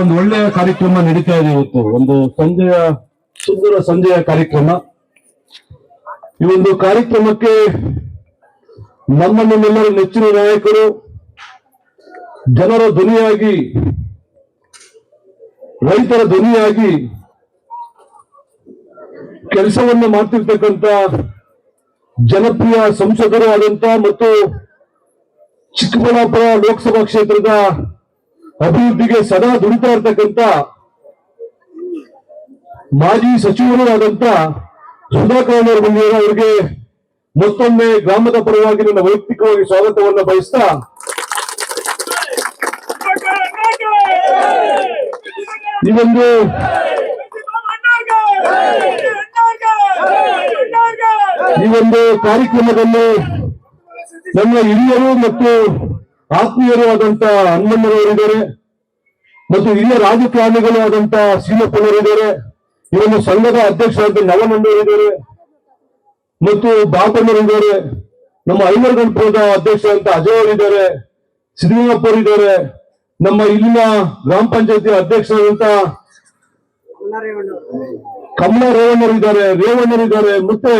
ಒಂದು ಒಳ್ಳೆಯ ಕಾರ್ಯಕ್ರಮ ನಡೀತಾ ಇದೆ ಇವತ್ತು. ಒಂದು ಸುಂದರ ಸಂಜೆಯ ಕಾರ್ಯಕ್ರಮ. ಈ ಒಂದು ಕಾರ್ಯಕ್ರಮಕ್ಕೆ ನಮ್ಮನ್ನೆಲ್ಲರ ನೆಚ್ಚಿನ ನಾಯಕರು, ಜನರ ಧ್ವನಿಯಾಗಿ, ರೈತರ ಧ್ವನಿಯಾಗಿ ಕೆಲಸವನ್ನು ಮಾಡ್ತಿರ್ತಕ್ಕಂಥ ಜನಪ್ರಿಯ ಸಂಸದರು ಆದಂತ ಮತ್ತು ಚಿಕ್ಕಬಳ್ಳಾಪುರ ಲೋಕಸಭಾ ಕ್ಷೇತ್ರದ ಅಭಿವೃದ್ಧಿಗೆ ಸದಾ ದುಡಿತಾ ಇರ್ತಕ್ಕಂಥ ಮಾಜಿ ಸಚಿವರು ಆದಂತ ಸುಧಾಕರ್ ಅವರಿಗೆ ಮತ್ತೊಮ್ಮೆ ಗ್ರಾಮದ ಪರವಾಗಿ ನನ್ನ ವೈಯಕ್ತಿಕವಾಗಿ ಸ್ವಾಗತವನ್ನು ಬಯಸ್ತಾ, ಈ ಒಂದು ಕಾರ್ಯಕ್ರಮದಲ್ಲಿ ನಮ್ಮ ಹಿರಿಯರು ಮತ್ತು ಆತ್ಮೀಯರು ಆದಂತ ಹನುಮಣ್ಣರವರಿದ್ದಾರೆ ಮತ್ತು ಹಿರಿಯ ರಾಜಕಾರಣಿಗಳು ಆದಂತ ಸೀನಪ್ಪನವರಿದ್ದಾರೆ. ಇವನು ಸಂಘದ ಅಧ್ಯಕ್ಷರಾದ ನವನಂದವರಿದ್ದಾರೆ ಮತ್ತು ಬಾಬಣ್ಣವರಿದ್ದಾರೆ. ನಮ್ಮ ಐವರ್ಗಣಪುರದ ಅಧ್ಯಕ್ಷರಾದಂತ ಅಜಯ್ ಅವರಿದ್ದಾರೆ, ಸಿದ್ದಲಿಂಗಪ್ಪ ಅವರಿದ್ದಾರೆ. ನಮ್ಮ ಇಲ್ಲಿನ ಗ್ರಾಮ ಪಂಚಾಯತಿ ಅಧ್ಯಕ್ಷರಾದಂತ ಕಮಲಾ ರೇವಣ್ಣರಿದ್ದಾರೆ ಮತ್ತೆ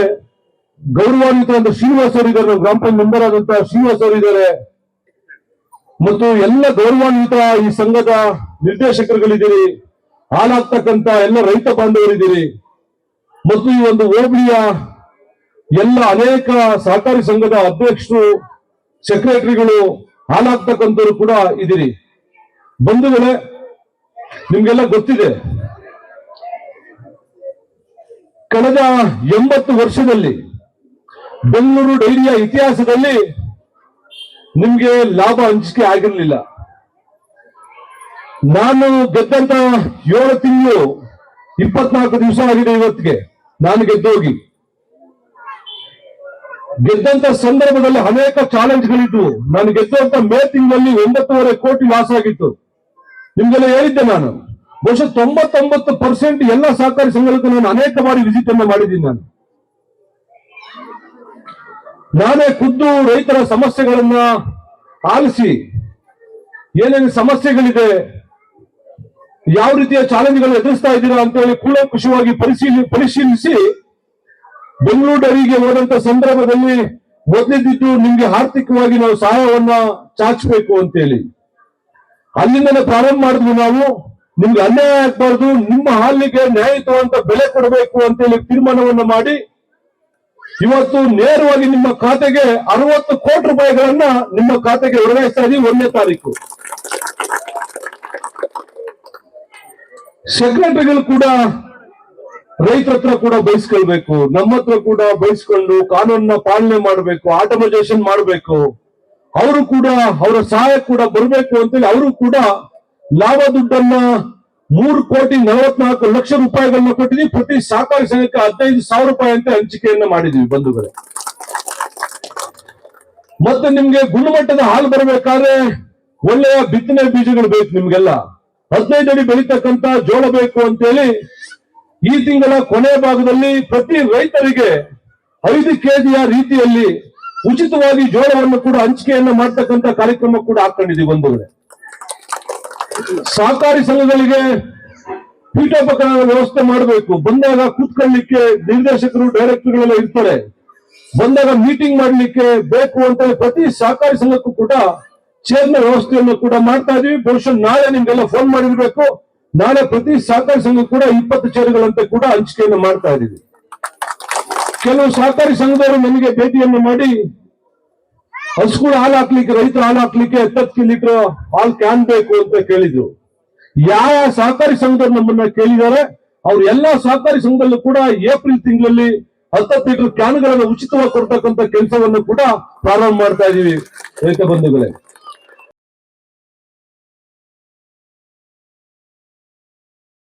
ಗೌರವಾನ್ವಿತ ಶ್ರೀನಿವಾಸ್ ಅವರಿದ್ದಾರೆ. ನಮ್ಮ ಗ್ರಾಮ ಪಂಚಾಯತ್ ಮೆಂಬರ್ ಆದಂತ ಶ್ರೀನಿವಾಸ್ ಅವರಿದ್ದಾರೆ ಮತ್ತು ಎಲ್ಲ ಗೌರವಾನ್ವಿತ ಈ ಸಂಘದ ನಿರ್ದೇಶಕರುಗಳಿದ್ದೀರಿ, ಹಾಲಾಗ್ತಕ್ಕಂತ ಎಲ್ಲ ರೈತ ಬಾಂಧವರಿದ್ದೀರಿ ಮತ್ತು ಈ ಒಂದು ಹೋಬಳಿಯ ಎಲ್ಲ ಅನೇಕ ಸಹಕಾರಿ ಸಂಘದ ಅಧ್ಯಕ್ಷರು, ಸೆಕ್ರೆಟರಿಗಳು, ಹಾಲಾಗ್ತಕ್ಕಂಥವ್ರು ಕೂಡ ಇದ್ದೀರಿ. ಬಂಧುಗಳೇ, ನಿಮ್ಗೆಲ್ಲ ಗೊತ್ತಿದೆ, ಕಳೆದ 80 ವರ್ಷದಲ್ಲಿ ಬೆಂಗಳೂರು ಡೈರಿಯ ಇತಿಹಾಸದಲ್ಲಿ ನಿಮ್ಗೆ ಲಾಭ ಹಂಚಿಕೆ ಆಗಿರ್ಲಿಲ್ಲ. ನಾನು ಗೆದ್ದಂತ 7 ತಿಂಗಳು 24 ದಿವಸ ಆಗಿದೆ ಇವತ್ತಿಗೆ ನಾನು ಗೆದ್ದೋಗಿ. ಗೆದ್ದಂತ ಸಂದರ್ಭದಲ್ಲಿ ಅನೇಕ ಚಾಲೆಂಜ್ಗಳಿದ್ವು. ನಾನು ಗೆದ್ದಂತ ಮೇ ತಿಂಗಳಲ್ಲಿ 9.5 ಕೋಟಿ ಲಾಸ್ ಆಗಿತ್ತು. ನಿಮ್ಗೆಲ್ಲ ಹೇಳಿದ್ದೆ ನಾನು. ಬಹುಶಃ 99% ಎಲ್ಲ ಸಹಕಾರಿ ಸಂಘಗಳಿಗೆ ನಾನು ಅನೇಕ ಬಾರಿ ವಿಸಿಟ್ ಅನ್ನು ಮಾಡಿದ್ದೀನಿ. ನಾನೇ ಖುದ್ದು ರೈತರ ಸಮಸ್ಯೆಗಳನ್ನ ಆಲಿಸಿ, ಏನೇನು ಸಮಸ್ಯೆಗಳಿದೆ, ಯಾವ ರೀತಿಯ ಚಾಲೆಂಜ್ಗಳು ಎದುರಿಸ್ತಾ ಇದ್ದೀರಾ ಅಂತ ಹೇಳಿ ಕೂಲಂಕುಷವಾಗಿ ಪರಿಶೀಲಿಸಿ ಬೆಂಗಳೂರು ಡೈರಿಗೆ ಹೋದಂತ ಸಂದರ್ಭದಲ್ಲಿ ಮೊದಲಿದ್ದು ನಿಮ್ಗೆ ಆರ್ಥಿಕವಾಗಿ ನಾವು ಸಹಾಯವನ್ನ ಚಾಚಬೇಕು ಅಂತೇಳಿ ಅಲ್ಲಿಂದಲೇ ಪ್ರಾರಂಭ ಮಾಡಿದ್ವಿ. ನಾವು ನಿಮ್ಗೆ ಅನ್ಯಾಯ ಆಗ್ಬಾರ್ದು, ನಿಮ್ಮ ಹಾಲಿಗೆ ನ್ಯಾಯಯುತವಂತ ಬೆಲೆ ಕೊಡಬೇಕು ಅಂತೇಳಿ ತೀರ್ಮಾನವನ್ನ ಮಾಡಿ ಇವತ್ತು ನೇರವಾಗಿ ನಿಮ್ಮ ಖಾತೆಗೆ 60 ಕೋಟಿ ರೂಪಾಯಿಗಳನ್ನ ನಿಮ್ಮ ಖಾತೆಗೆ ವರ್ಗಾಯಿಸ್ತಾ ಇದೀವಿ 1ನೇ ತಾರೀಕು. ಸೆಕ್ರೆಟರಿಗಳು ಕೂಡ ರೈತರ ಹತ್ರ ಕೂಡ ಬಯಸ್ಕೊಳ್ಬೇಕು, ನಮ್ಮ ಹತ್ರ ಕೂಡ ಬಯಸ್ಕೊಂಡು ಕಾನೂನನ್ನ ಪಾಲನೆ ಮಾಡಬೇಕು, ಆಟೋಮೈಸೇಷನ್ ಮಾಡಬೇಕು. ಅವರು ಕೂಡ ಅವರ ಸಹಾಯ ಕೂಡ ಬರಬೇಕು ಅಂತೇಳಿ ಅವರು ಕೂಡ ಲಾಭ ದುಡ್ಡನ್ನ 3,44,00,000 ರೂಪಾಯಿಗಳನ್ನ ಕೊಟ್ಟಿದ್ವಿ. ಪ್ರತಿ ಸಹಕಾರಿ ಸಂಘಕ್ಕೆ 15,000 ರೂಪಾಯಿ ಅಂತ ಹಂಚಿಕೆಯನ್ನ ಮಾಡಿದ್ವಿ ಬಂಧುಗಳೇ. ಮತ್ತೆ ನಿಮ್ಗೆ ಗುಣಮಟ್ಟದ ಹಾಲು ಬರಬೇಕಾದ್ರೆ ಒಳ್ಳೆಯ ಬಿತ್ತನೆ ಬೀಜಗಳು ಬೇಕು. ನಿಮ್ಗೆಲ್ಲ 15 ಅಡಿ ಬೆಳೀತಕ್ಕಂತ ಜೋಳ ಬೇಕು ಅಂತೇಳಿ ಈ ತಿಂಗಳ ಕೊನೆ ಭಾಗದಲ್ಲಿ ಪ್ರತಿ ರೈತರಿಗೆ 5 ಕೆಜಿಯ ರೀತಿಯಲ್ಲಿ ಉಚಿತವಾಗಿ ಜೋಳವನ್ನು ಕೂಡ ಹಂಚಿಕೆಯನ್ನ ಮಾಡ್ತಕ್ಕಂಥ ಕಾರ್ಯಕ್ರಮ ಕೂಡ ಹಾಕೊಂಡಿದ್ದೀವಿ ಬಂಧುಗಳೇ. ಸಹಕಾರಿ ಸಂಘಗಳಿಗೆ ಪೀಠೋಪಕರಣದ ವ್ಯವಸ್ಥೆ ಮಾಡಬೇಕು. ಬಂದಾಗ ಕೂತ್ಕೊಳ್ಳಿಕ್ಕೆ ನಿರ್ದೇಶಕರು, ಡೈರೆಕ್ಟರ್ಗಳೆಲ್ಲ ಇರ್ತಾರೆ. ಬಂದಾಗ ಮೀಟಿಂಗ್ ಮಾಡ್ಲಿಕ್ಕೆ ಬೇಕು ಅಂತ ಪ್ರತಿ ಸಹಕಾರಿ ಸಂಘಕ್ಕೂ ಕೂಡ ಚೇರ್ನ ವ್ಯವಸ್ಥೆಯನ್ನು ಕೂಡ ಮಾಡ್ತಾ ಇದೀವಿ. ಬಹುಶಃ ನಾಳೆ ನಿಮ್ಗೆಲ್ಲ ಫೋನ್ ಮಾಡಿರ್ಬೇಕು. ನಾಳೆ ಪ್ರತಿ ಸಹಕಾರಿ ಸಂಘ ಕೂಡ 20 ಚೇರ್ಗಳಂತೆ ಕೂಡ ಹಂಚಿಕೆಯನ್ನು ಮಾಡ್ತಾ ಇದೀವಿ. ಕೆಲವು ಸಹಕಾರಿ ಸಂಘದವರು ನನಗೆ ಭೇಟಿಯನ್ನು ಮಾಡಿ ಹಸುಗಳು ಹಾಲು ಹಾಕ್ಲಿಕ್ಕೆ, ರೈತರ ಹಾಲು ಹಾಕ್ಲಿಕ್ಕೆ 70 ಲೀಟರ್ ಹಾಲು ಕ್ಯಾನ್ ಬೇಕು ಅಂತ ಕೇಳಿದ್ರು. ಯಾವ ಸಹಕಾರಿ ಸಂಘದವರು ನಮ್ಮನ್ನ ಕೇಳಿದ್ದಾರೆ ಅವ್ರು ಎಲ್ಲಾ ಸಹಕಾರಿ ಸಂಘದಲ್ಲೂ ಕೂಡ ಏಪ್ರಿಲ್ ತಿಂಗಳಲ್ಲಿ 10 ಲೀಟರ್ ಕ್ಯಾನ್ಗಳನ್ನು ಉಚಿತವಾಗಿ ಕೊಡ್ತಕ್ಕಂಥ ಕೆಲಸವನ್ನು ಕೂಡ ಪ್ರಾರಂಭ ಮಾಡ್ತಾ ಇದೀವಿ ರೈತ ಬಂಧುಗಳೇ.